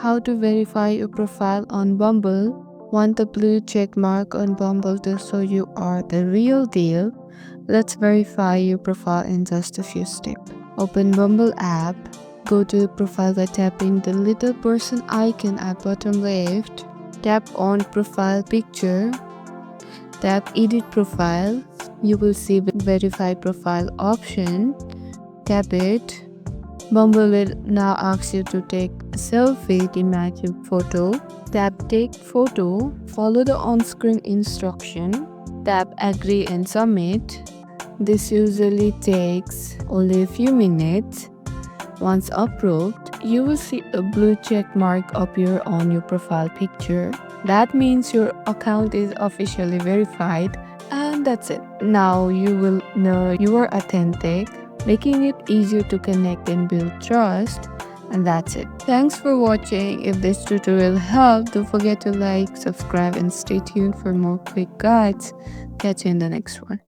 How to verify your profile on Bumble. Want the blue check mark on Bumble to show you are the real deal? Let's verify your profile in just a few steps. Open Bumble app. Go to profile by tapping the little person icon at bottom left. Tap on profile picture. Tap edit profile. You will see verify profile option. Tap it. Bumble will now ask you to take a selfie to match your photo. Tap take photo. Follow the on-screen instruction. Tap agree and submit. This usually takes only a few minutes. Once approved, you will see a blue check mark appear on your profile picture. That means your account is officially verified, and that's it. Now you will know you are authentic, making it easier to connect and build trust. And that's it. Thanks for watching. If this tutorial helped, don't forget to like, subscribe, and stay tuned for more quick guides. Catch you in the next one.